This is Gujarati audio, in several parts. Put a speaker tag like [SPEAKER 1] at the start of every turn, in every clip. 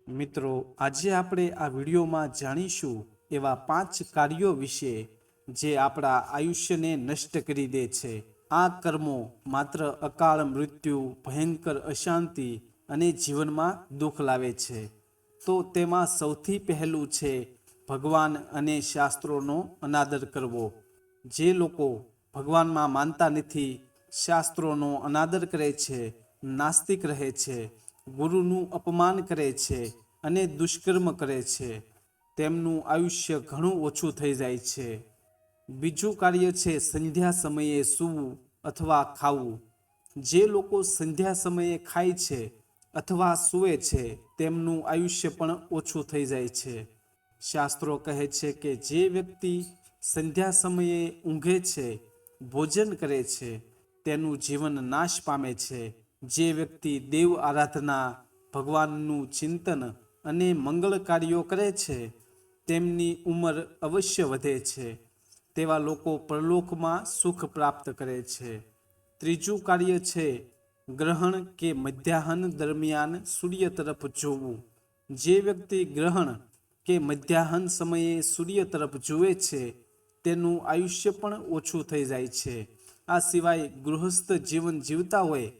[SPEAKER 1] મિત્રો, આજે આપણે આ વિડીયોમાં જાણીશું એવા 5 કાર્યો વિશે જે આપણા આયુષ્યને નષ્ટ કરી દે છે। આ કર્મો માત્ર અકાળ મૃત્યુ, ભયંકર અશાંતિ અને જીવનમાં દુઃખ લાવે છે। તો તેમાં સૌથી પહેલું છે ભગવાન અને શાસ્ત્રોનો અનાદર કરવો। જે લોકો ભગવાનમાં માનતા નથી, શાસ્ત્રોનો અનાદર કરે છે, નાસ્તિક રહે છે, ગુરુનું અપમાન કરે છે અને દુષ્કર્મ કરે છે, તેમનું આયુષ્ય ઘણું ઓછું થઈ જાય છે। બીજું કાર્ય છે સંધ્યા સમયે સૂવું અથવા ખાવું। જે લોકો સંધ્યા સમયે ખાય છે અથવા સૂવે છે તેમનું આયુષ્ય પણ ઓછું થઈ જાય છે। શાસ્ત્રો કહે છે કે જે વ્યક્તિ સંધ્યા સમયે ઊંઘે છે, ભોજન કરે છે, તેનું જીવન નાશ પામે છે। જે વ્યક્તિ દેવ આરાધના, ભગવાનનું ચિંતન અને મંગળ કાર્યો કરે છે તેમની ઉંમર અવશ્ય વધે છે। તેવા લોકો પરલોકમાં સુખ પ્રાપ્ત કરે છે। ત્રીજું કાર્ય છે ગ્રહણ કે મધ્યાહન દરમિયાન સૂર્ય તરફ જોવું। જે વ્યક્તિ ગ્રહણ કે મધ્યાહન સમયે સૂર્ય તરફ જુએ છે તેનું આયુષ્ય પણ ઓછું થઈ જાય છે। આ સિવાય ગૃહસ્થ જીવન જીવતા હોય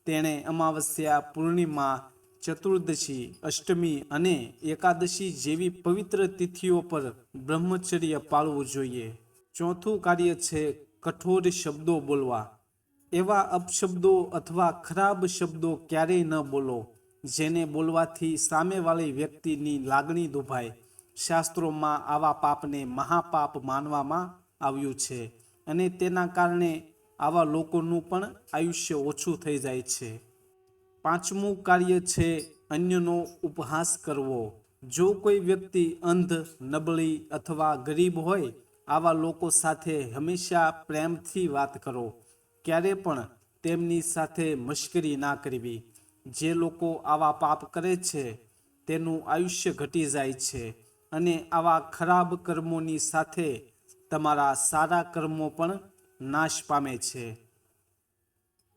[SPEAKER 1] તેણે અમાવસ્યા, પૂર્ણિમા, ચતુર્દશી, અષ્ટમી અને એકાદશી જેવી પવિત્ર તિથિઓ પર બ્રહ્મચર્ય પાળવું જોઈએ। ચોથું કાર્ય છે કઠોર શબ્દો બોલવા। એવા અપશબ્દો અથવા ખરાબ શબ્દો ક્યારેય ન બોલો જેને બોલવાથી સામેવાળી વ્યક્તિની લાગણી દુભાય। શાસ્ત્રોમાં આવા પાપને મહાપાપ માનવામાં આવ્યું છે અને તેના કારણે આવા લોકોનું પણ આયુષ્ય ઓછું થઈ જાય છે। પાંચમું કાર્ય છે અન્યનો ઉપહાસ કરવો। જો કોઈ વ્યક્તિ અંધ, નબળી અથવા ગરીબ હોય, આવા લોકો સાથે હંમેશા પ્રેમથી વાત કરો। ક્યારે પણ તેમની સાથે મશ્કરી ના કરવી। જે લોકો આવા પાપ કરે છે તેનું આયુષ્ય ઘટી જાય છે અને આવા ખરાબ કર્મોની સાથે તમારા સારા કર્મો પણ નાશ પામે છે।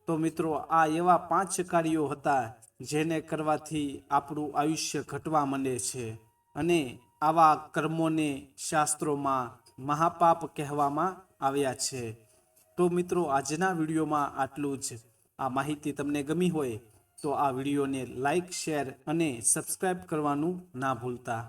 [SPEAKER 1] તો મિત્રો, આ એવા 5 કાર્યો હતા જેને કરવાથી આપણું આયુષ્ય ઘટવા માંડે છે અને આવા કર્મોને શાસ્ત્રોમાં મહાપાપ કહેવામાં આવ્યા છે। તો મિત્રો, આજના વિડીયોમાં આટલું જ। આ માહિતી તમને ગમી હોય તો આ વિડીયોને લાઈક, શેર અને સબસ્ક્રાઈબ કરવાનું ના ભૂલતા।